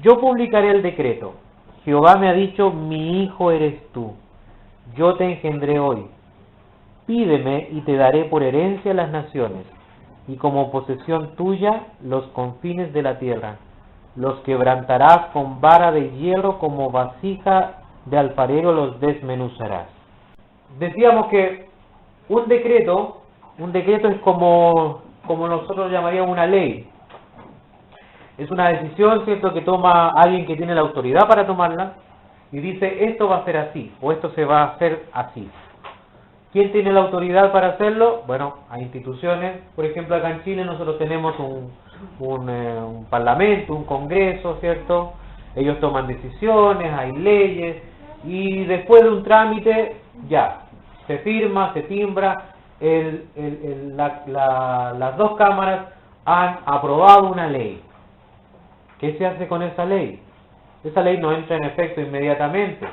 Yo publicaré el decreto. Jehová me ha dicho, mi hijo eres tú. Yo te engendré hoy. Pídeme y te daré por herencia las naciones, y como posesión tuya los confines de la tierra. Los quebrantarás con vara de hierro, como vasija de alfarero los desmenuzarás. Decíamos que un decreto es como nosotros llamaríamos una ley. Es una decisión, ¿cierto?, que toma alguien que tiene la autoridad para tomarla y dice, esto va a ser así, o esto se va a hacer así. ¿Quién tiene la autoridad para hacerlo? Bueno, hay instituciones. Por ejemplo, acá en Chile nosotros tenemos un parlamento, un congreso, ¿cierto? Ellos toman decisiones, hay leyes, y después de un trámite, ya, se firma, se timbra, las dos cámaras han aprobado una ley. ¿Qué se hace con esa ley? Esa ley no entra en efecto inmediatamente,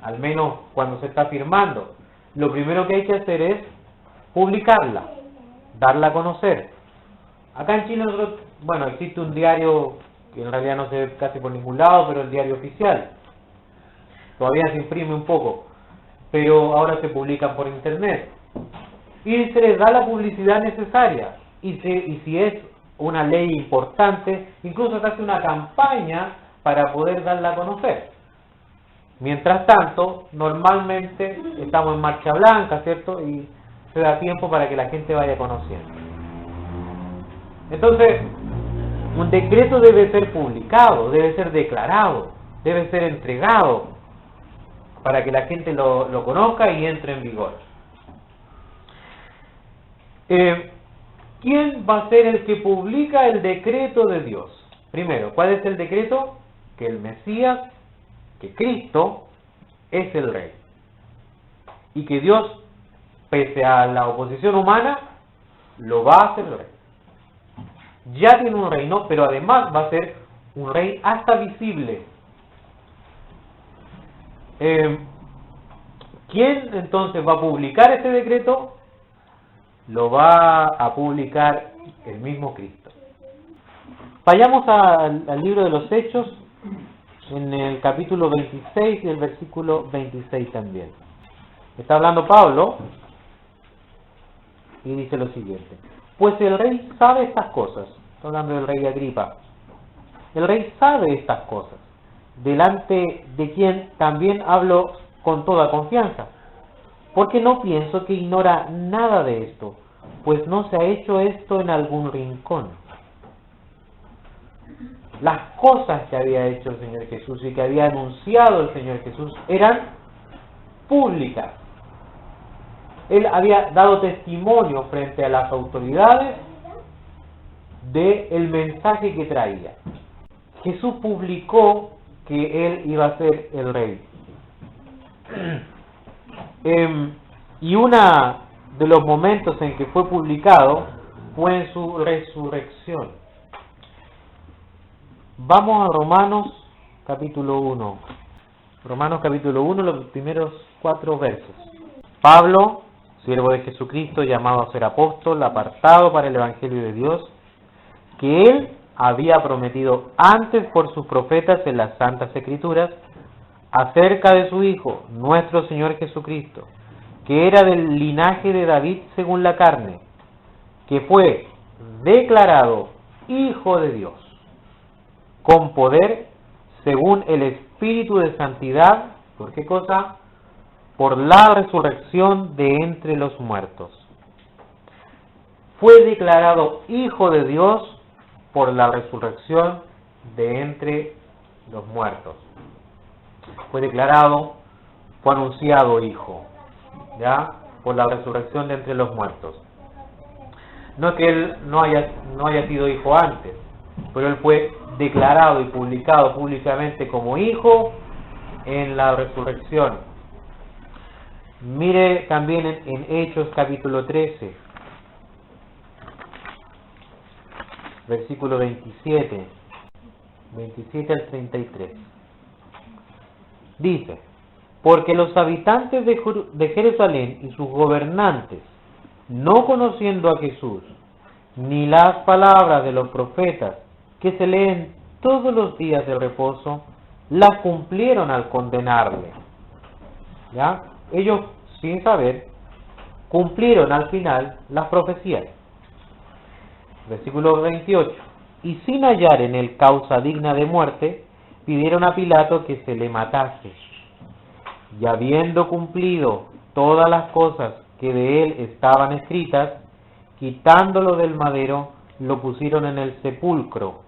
al menos cuando se está firmando. Lo primero que hay que hacer es publicarla, darla a conocer. Acá en Chile, bueno, existe un diario que en realidad no se ve casi por ningún lado, pero el diario oficial. Todavía se imprime un poco, pero ahora se publican por internet. Y se les da la publicidad necesaria. Y si es una ley importante, incluso se hace una campaña para poder darla a conocer. Mientras tanto, normalmente estamos en marcha blanca, ¿cierto? Y se da tiempo para que la gente vaya conociendo. Entonces, un decreto debe ser publicado, debe ser declarado, debe ser entregado para que la gente lo conozca y entre en vigor. ¿Quién va a ser el que publica el decreto de Dios? Primero, ¿cuál es el decreto? Que el Mesías, que Cristo, es el Rey. Y que Dios, pese a la oposición humana, lo va a hacer Rey. Ya tiene un reino, pero además va a ser un Rey hasta visible. ¿Quién entonces va a publicar este decreto? Lo va a publicar el mismo Cristo. Vayamos al libro de los Hechos, en el capítulo 26 y el versículo 26 también. Está hablando Pablo y dice lo siguiente: pues el rey sabe estas cosas. Está hablando del rey Agripa. El rey sabe estas cosas, delante de quien también hablo con toda confianza, porque no pienso que ignora nada de esto, pues no se ha hecho esto en algún rincón. Las cosas que había hecho el Señor Jesús y que había anunciado el Señor Jesús eran públicas. Él había dado testimonio frente a las autoridades del mensaje que traía. Jesús publicó que Él iba a ser el Rey. Y uno de los momentos en que fue publicado fue en su resurrección. Vamos a Romanos capítulo 1. Romanos capítulo 1, los primeros 4 versos. Pablo, siervo de Jesucristo, llamado a ser apóstol, apartado para el Evangelio de Dios, que Él había prometido antes por sus profetas en las Santas Escrituras, acerca de su Hijo, nuestro Señor Jesucristo, que era del linaje de David según la carne, que fue declarado Hijo de Dios, con poder, según el Espíritu de Santidad, ¿por qué cosa? Por la resurrección de entre los muertos. Fue declarado Hijo de Dios por la resurrección de entre los muertos. Fue declarado, fue anunciado Hijo, ¿ya? Por la resurrección de entre los muertos. No es que Él no haya sido Hijo antes, pero Él fue declarado y publicado públicamente como Hijo en la resurrección. Mire también en Hechos capítulo 13, versículo 27 al 33. Dice: porque los habitantes de Jerusalén y sus gobernantes, no conociendo a Jesús, ni las palabras de los profetas que todos los días de reposo las cumplieron al condenarle. ¿Ya? Ellos, sin saber, cumplieron al final las profecías. Versículo 28. Y sin hallar en él causa digna de muerte, pidieron a Pilato que se le matase. Y habiendo cumplido todas las cosas que de él estaban escritas, quitándolo del madero, lo pusieron en el sepulcro.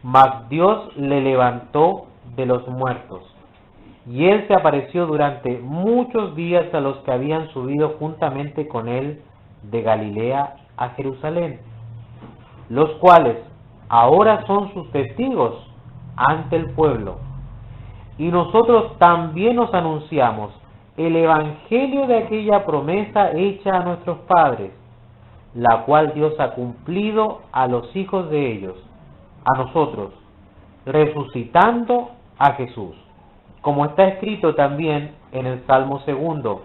Mas Dios le levantó de los muertos, y él se apareció durante muchos días a los que habían subido juntamente con él de Galilea a Jerusalén, los cuales ahora son sus testigos ante el pueblo. Y nosotros también os anunciamos el evangelio de aquella promesa hecha a nuestros padres, la cual Dios ha cumplido a los hijos de ellos, a nosotros, resucitando a Jesús, como está escrito también en el Salmo 2: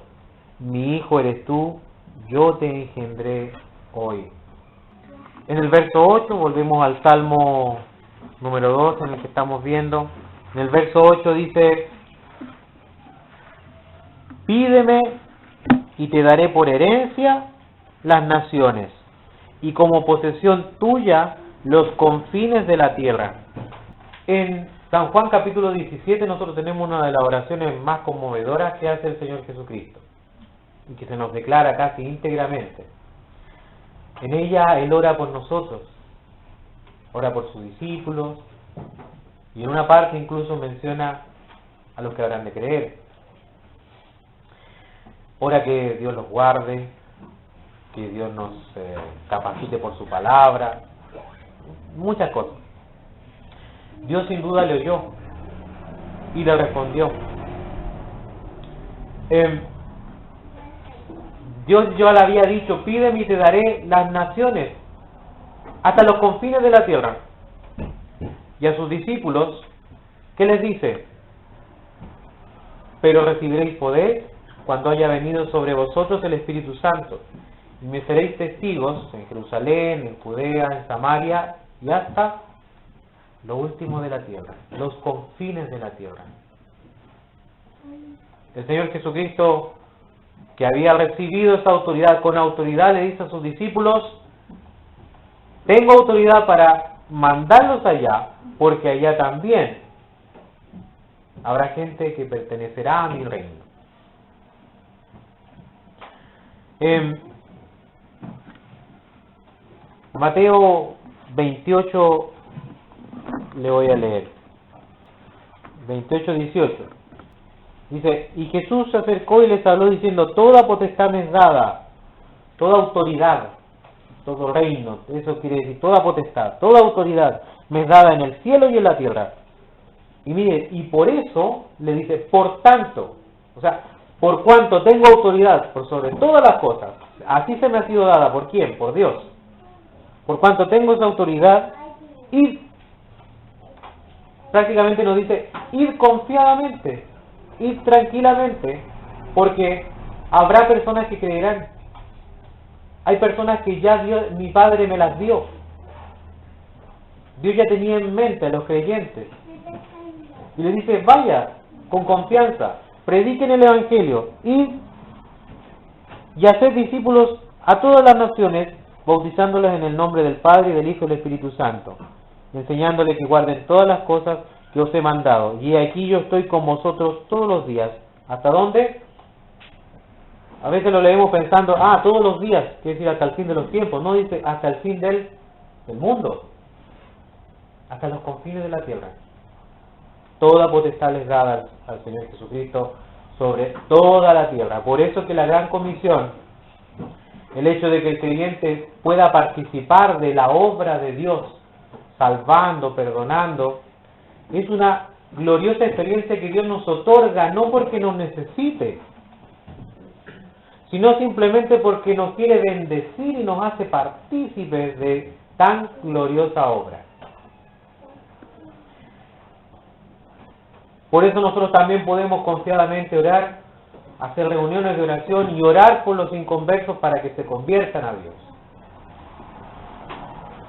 mi hijo eres tú, yo te engendré hoy. En el verso 8 volvemos al Salmo número 2 en el que estamos viendo. En el verso 8 dice: pídeme y te daré por herencia las naciones, y como posesión tuya los confines de la tierra. En San Juan capítulo 17 nosotros tenemos una de las oraciones más conmovedoras que hace el Señor Jesucristo, y que se nos declara casi íntegramente. En ella Él ora por nosotros, ora por sus discípulos, y en una parte incluso menciona a los que habrán de creer. Ora que Dios los guarde, que Dios nos capacite por su palabra, muchas cosas. Dios sin duda le oyó y le respondió. Dios ya le había dicho: pídeme y te daré las naciones hasta los confines de la tierra. Y a sus discípulos, ¿qué les dice? Pero recibiréis poder cuando haya venido sobre vosotros el Espíritu Santo, y me seréis testigos en Jerusalén, en Judea, en Samaria y hasta lo último de la tierra, los confines de la tierra. El Señor Jesucristo, que había recibido esa autoridad, con autoridad le dice a sus discípulos: tengo autoridad para mandarlos allá, porque allá también habrá gente que pertenecerá a mi reino. Mateo 28 le voy a leer. 28:18. Dice: y Jesús se acercó y les habló diciendo: toda potestad me es dada, toda autoridad, todo reino, eso quiere decir toda potestad, toda autoridad me es dada en el cielo y en la tierra. Y mire, y por eso le dice: por tanto, o sea, por cuanto tengo autoridad por sobre todas las cosas, así se me ha sido dada. ¿Por quién? Por Dios. Por cuanto tengo esa autoridad, id. Prácticamente nos dice: id confiadamente, id tranquilamente, porque habrá personas que creerán. Hay personas que ya mi Padre me las dio. Dios ya tenía en mente a los creyentes. Y le dice: vaya, con confianza, prediquen el Evangelio, y haced discípulos a todas las naciones, bautizándolos en el nombre del Padre, del Hijo y del Espíritu Santo, enseñándoles que guarden todas las cosas que os he mandado. Y aquí yo estoy con vosotros todos los días. ¿Hasta dónde? A veces lo leemos pensando: todos los días, quiere decir hasta el fin de los tiempos. No, dice hasta el fin del mundo, hasta los confines de la tierra. Toda potestad les dada al Señor Jesucristo sobre toda la tierra. Por eso que la gran comisión, el hecho de que el creyente pueda participar de la obra de Dios, salvando, perdonando, es una gloriosa experiencia que Dios nos otorga, no porque nos necesite, sino simplemente porque nos quiere bendecir y nos hace partícipes de tan gloriosa obra. Por eso nosotros también podemos confiadamente orar, hacer reuniones de oración y orar por los inconversos para que se conviertan a Dios.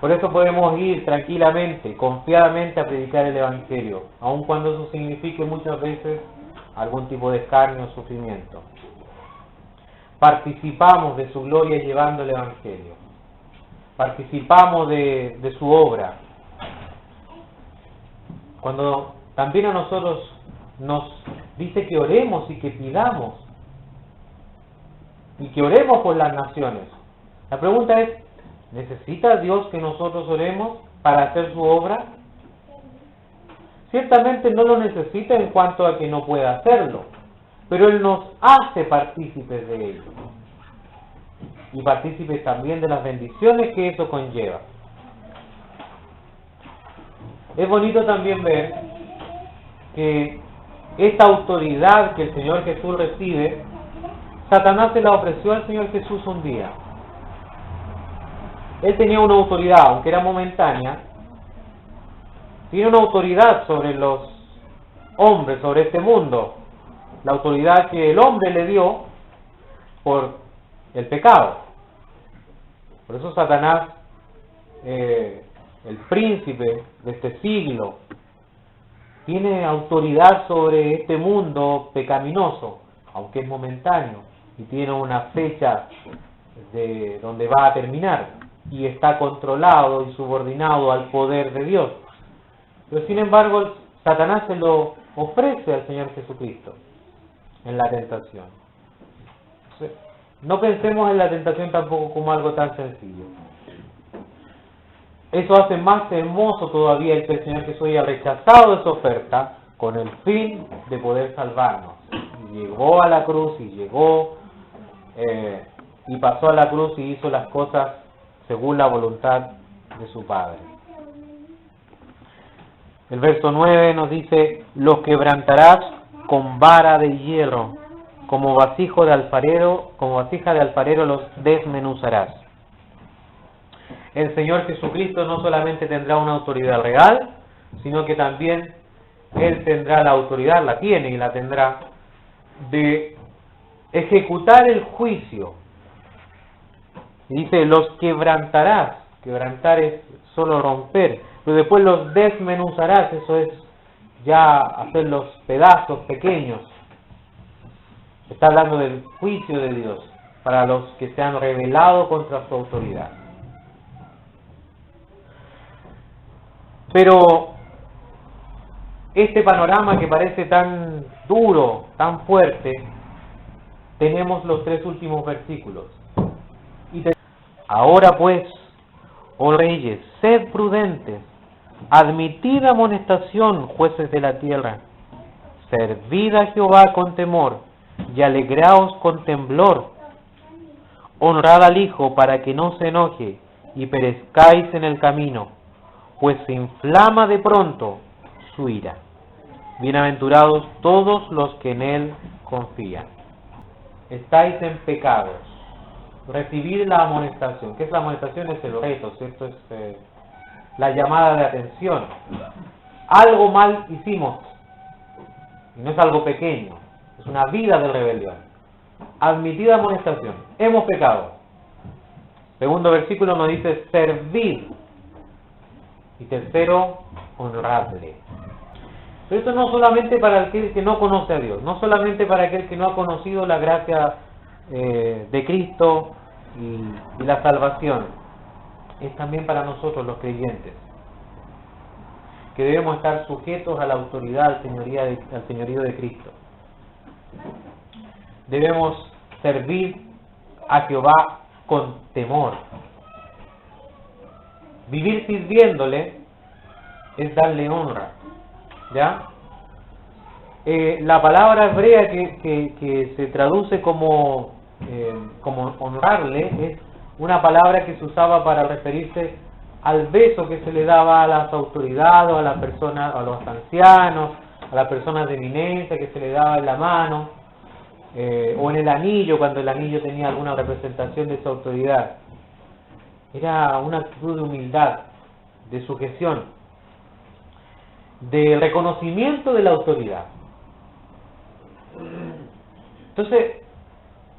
Por eso podemos ir tranquilamente, confiadamente a predicar el Evangelio, aun cuando eso signifique muchas veces algún tipo de escarnio o sufrimiento. Participamos de su gloria llevando el Evangelio. Participamos de su obra. Cuando también a nosotros nos dice que oremos y que pidamos, y que oremos por las naciones. La pregunta es, ¿necesita Dios que nosotros oremos para hacer su obra? Ciertamente no lo necesita en cuanto a que no pueda hacerlo, pero Él nos hace partícipes de ello. Y partícipes también de las bendiciones que eso conlleva. Es bonito también ver que esta autoridad que el Señor Jesús recibe, Satanás se la ofreció al Señor Jesús un día. Él tenía una autoridad, aunque era momentánea, tiene una autoridad sobre los hombres, sobre este mundo, la autoridad que el hombre le dio por el pecado. Por eso Satanás, el príncipe de este siglo, tiene autoridad sobre este mundo pecaminoso, aunque es momentáneo, y tiene una fecha de donde va a terminar, y está controlado y subordinado al poder de Dios. Pero sin embargo, Satanás se lo ofrece al Señor Jesucristo en la tentación. No pensemos en la tentación tampoco como algo tan sencillo. Eso hace más hermoso todavía el que el Señor Jesús haya rechazado esa oferta con el fin de poder salvarnos. Y llegó a la cruz y pasó a la cruz y hizo las cosas según la voluntad de su Padre. El verso 9 nos dice: los quebrantarás con vara de hierro, como vasija de alfarero los desmenuzarás. El Señor Jesucristo no solamente tendrá una autoridad real, sino que también Él tendrá la autoridad, la tiene y la tendrá, de ejecutar el juicio. Y dice, los quebrantarás. Quebrantar es solo romper, pero después los desmenuzarás, eso es ya hacer los pedazos pequeños. Está hablando del juicio de Dios para los que se han rebelado contra su autoridad. Pero este panorama que parece tan duro, tan fuerte, tenemos los 3 últimos versículos. Ahora pues, oh reyes, sed prudentes, admitid amonestación, jueces de la tierra, servid a Jehová con temor y alegraos con temblor, honrad al Hijo para que no se enoje y perezcáis en el camino, pues se inflama de pronto su ira. Bienaventurados todos los que en Él confían. Estáis en pecados. Recibir la amonestación. ¿Qué es la amonestación? Es el reto, ¿cierto? Es la llamada de atención. Algo mal hicimos. Y no es algo pequeño. Es una vida de rebelión. Admitida amonestación. Hemos pecado. Segundo versículo nos dice servid. Y tercero, honradle. Pero esto no solamente para aquel que no conoce a Dios, no solamente para aquel que no ha conocido la gracia de Cristo y la salvación, es también para nosotros los creyentes, que debemos estar sujetos a la autoridad, al señorío de Cristo. Debemos servir a Jehová con temor. Vivir sirviéndole es darle honra. ¿Ya? La palabra hebrea que se traduce como honrarle es una palabra que se usaba para referirse al beso que se le daba a las autoridades, a las personas, a los ancianos, a las personas de eminencia, que se le daba en la mano, o en el anillo, cuando el anillo tenía alguna representación de esa autoridad. Era una actitud de humildad, de sujeción, de reconocimiento de la autoridad. Entonces,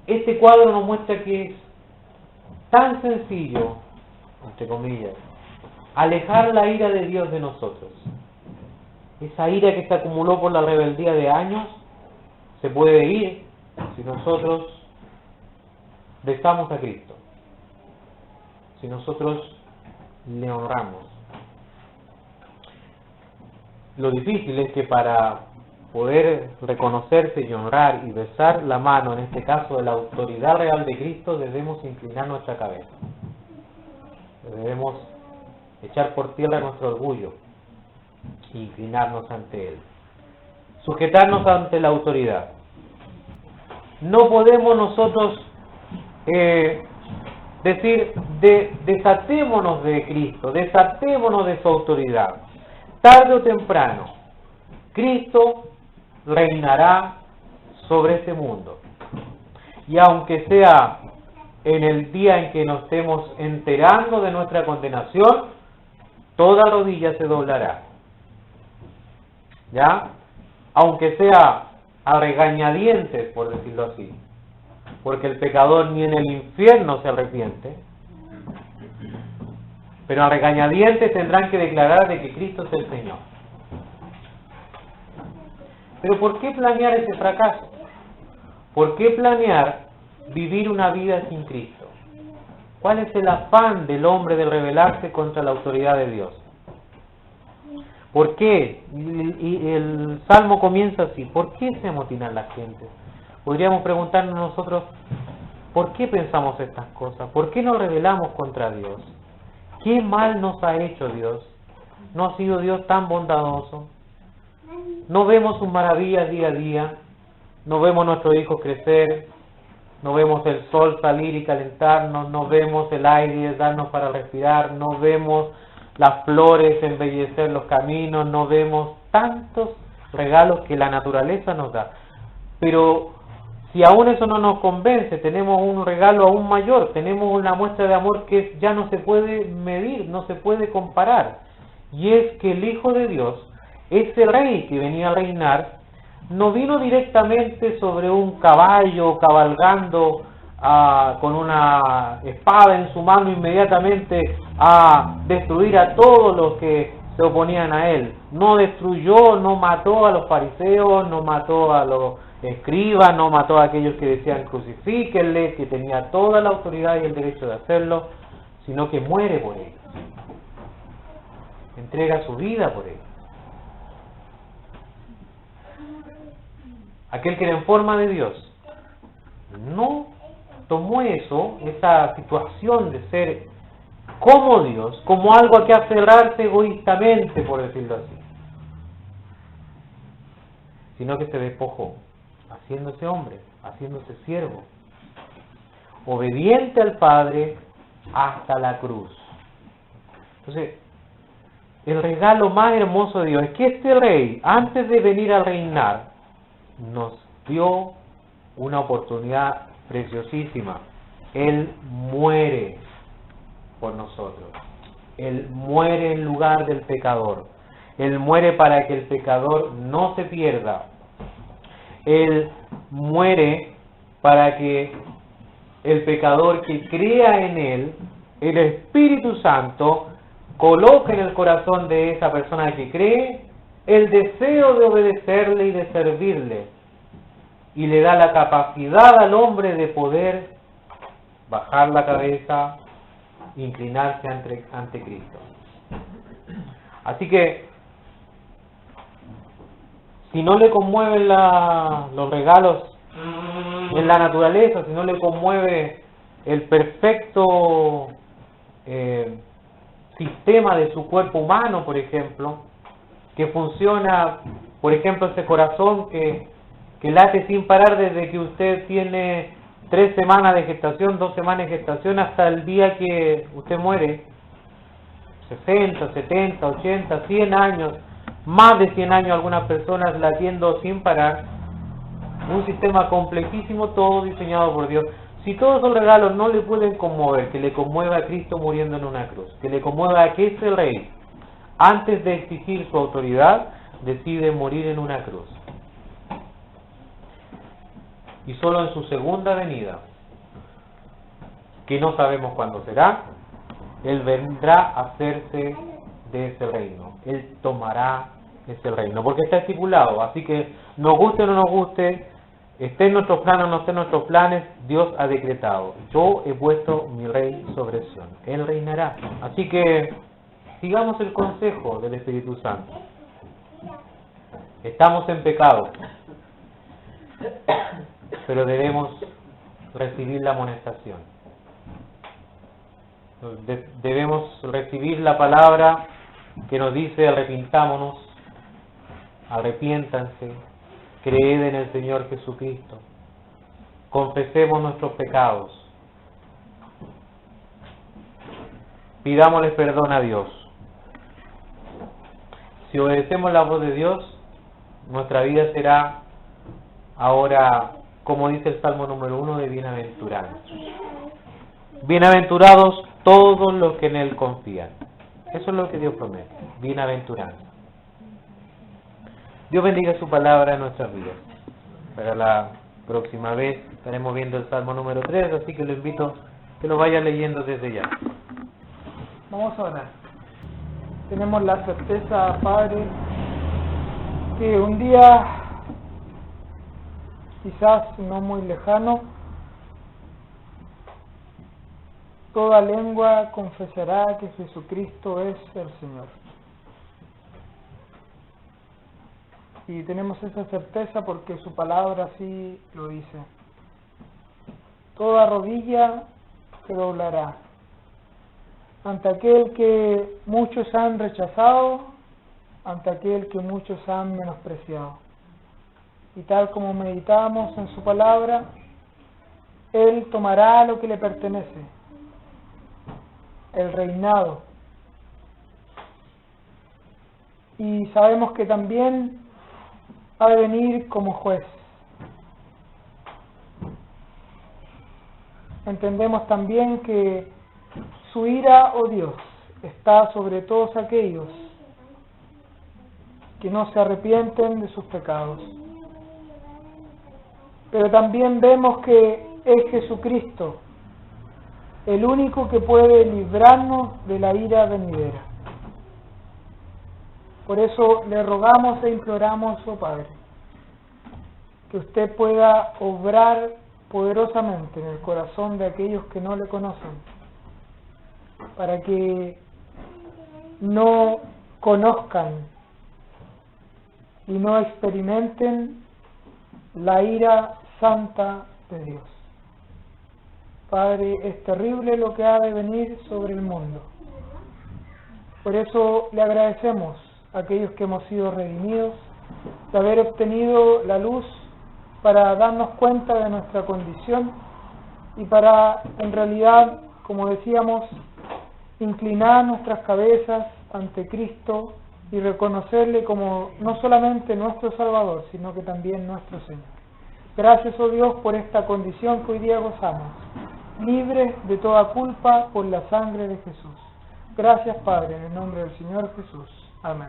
este cuadro nos muestra que es tan sencillo, entre comillas, alejar la ira de Dios de nosotros. Esa ira que se acumuló por la rebeldía de años se puede ir si nosotros besamos a Cristo, si nosotros le honramos. Lo difícil es que para poder reconocerse y honrar y besar la mano, en este caso de la autoridad real de Cristo, debemos inclinar nuestra cabeza. Debemos echar por tierra nuestro orgullo e inclinarnos ante Él. Sujetarnos ante la autoridad. No podemos nosotros decir, desatémonos de Cristo, desatémonos de su autoridad. Tarde o temprano, Cristo reinará sobre este mundo. Y aunque sea en el día en que nos estemos enterando de nuestra condenación, toda rodilla se doblará. ¿Ya? Aunque sea a regañadientes, por decirlo así, porque el pecador ni en el infierno se arrepiente, pero a regañadientes tendrán que declarar de que Cristo es el Señor. Pero ¿por qué planear ese fracaso? ¿Por qué planear vivir una vida sin Cristo? ¿Cuál es el afán del hombre de rebelarse contra la autoridad de Dios? ¿Por qué? Y el Salmo comienza así. ¿Por qué se amotinan las gentes? Podríamos preguntarnos nosotros, ¿por qué pensamos estas cosas? ¿Por qué nos rebelamos contra Dios? ¿Qué mal nos ha hecho Dios? ¿No ha sido Dios tan bondadoso? ¿No vemos sus maravillas día a día? ¿No vemos nuestros hijos crecer? ¿No vemos el sol salir y calentarnos? ¿No vemos el aire darnos para respirar? ¿No vemos las flores embellecer los caminos? ¿No vemos tantos regalos que la naturaleza nos da? Pero si aún eso no nos convence, tenemos un regalo aún mayor, tenemos una muestra de amor que ya no se puede medir, no se puede comparar. Y es que el Hijo de Dios, ese rey que venía a reinar, no vino directamente sobre un caballo cabalgando con una espada en su mano inmediatamente a destruir a todos los que se oponían a él. No destruyó, no mató a los fariseos, no mató a los escribas, no mató a aquellos que decían crucifíquenle, que tenía toda la autoridad y el derecho de hacerlo, sino que muere por ellos, entrega su vida por ellos. Aquel que era en forma de Dios no tomó eso, esa situación de ser como Dios, como algo a que aferrarse egoístamente, por decirlo así, sino que se despojó, haciéndose hombre, haciéndose siervo, obediente al Padre hasta la cruz. Entonces, el regalo más hermoso de Dios es que este rey, antes de venir a reinar, nos dio una oportunidad preciosísima. Él muere por nosotros. Él muere en lugar del pecador. Él muere para que el pecador no se pierda. Él muere para que el pecador que crea en Él, el Espíritu Santo, coloque en el corazón de esa persona que cree el deseo de obedecerle y de servirle, y le da la capacidad al hombre de poder bajar la cabeza, inclinarse ante Cristo. Así que, si no le conmueven los regalos en la naturaleza, si no le conmueve el perfecto sistema de su cuerpo humano, por ejemplo, que funciona, por ejemplo, ese corazón que late sin parar desde que usted tiene 3 semanas de gestación, 2 semanas de gestación, hasta el día que usted muere, 60, 70, 80, 100 años, más de 100 años algunas personas latiendo sin parar, un sistema complejísimo, todo diseñado por Dios. Si todos esos regalos no le pueden conmover, que le conmueva a Cristo muriendo en una cruz, que le conmueva a que ese rey, antes de exigir su autoridad, decide morir en una cruz. Y solo en su segunda venida, que no sabemos cuándo será, Él vendrá a hacerse de ese reino. Él tomará ese reino, porque está estipulado. Así que nos guste o no nos guste, esté en nuestros planes o no esté en nuestros planes, Dios ha decretado: yo he puesto mi rey sobre Sión. Él reinará. Así que sigamos el consejo del Espíritu Santo. Estamos en pecado, pero debemos recibir la amonestación. Debemos recibir la palabra que nos dice: arrepintámonos, arrepiéntanse, creed en el Señor Jesucristo, confesemos nuestros pecados, pidámosle perdón a Dios. Si obedecemos la voz de Dios, nuestra vida será ahora, como dice el Salmo número 1, de bienaventuranza. Bienaventurados todos los que en Él confían. Eso es lo que Dios promete, bienaventuranza. Dios bendiga su palabra en nuestras vidas. Para la próxima vez estaremos viendo el Salmo número 3, así que lo invito a que lo vaya leyendo desde ya. Vamos a orar. Tenemos la certeza, Padre, que un día, quizás no muy lejano, toda lengua confesará que Jesucristo es el Señor. Y tenemos esa certeza porque su palabra así lo dice. Toda rodilla se doblará ante aquel que muchos han rechazado, ante aquel que muchos han menospreciado. Y tal como meditamos en su palabra, Él tomará lo que le pertenece, el reinado. Y sabemos que también ha de venir como juez. Entendemos también que su ira, oh Dios, está sobre todos aquellos que no se arrepienten de sus pecados. Pero también vemos que es Jesucristo el único que puede librarnos de la ira venidera. Por eso le rogamos e imploramos, oh Padre, que usted pueda obrar poderosamente en el corazón de aquellos que no le conocen, para que no conozcan y no experimenten la ira santa de Dios. Padre, es terrible lo que ha de venir sobre el mundo. Por eso le agradecemos a aquellos que hemos sido redimidos de haber obtenido la luz para darnos cuenta de nuestra condición y para, en realidad, como decíamos, inclinar nuestras cabezas ante Cristo y reconocerle como no solamente nuestro Salvador, sino que también nuestro Señor. Gracias, oh Dios, por esta condición que hoy día gozamos, libres de toda culpa por la sangre de Jesús. Gracias, Padre, en el nombre del Señor Jesús. Amén.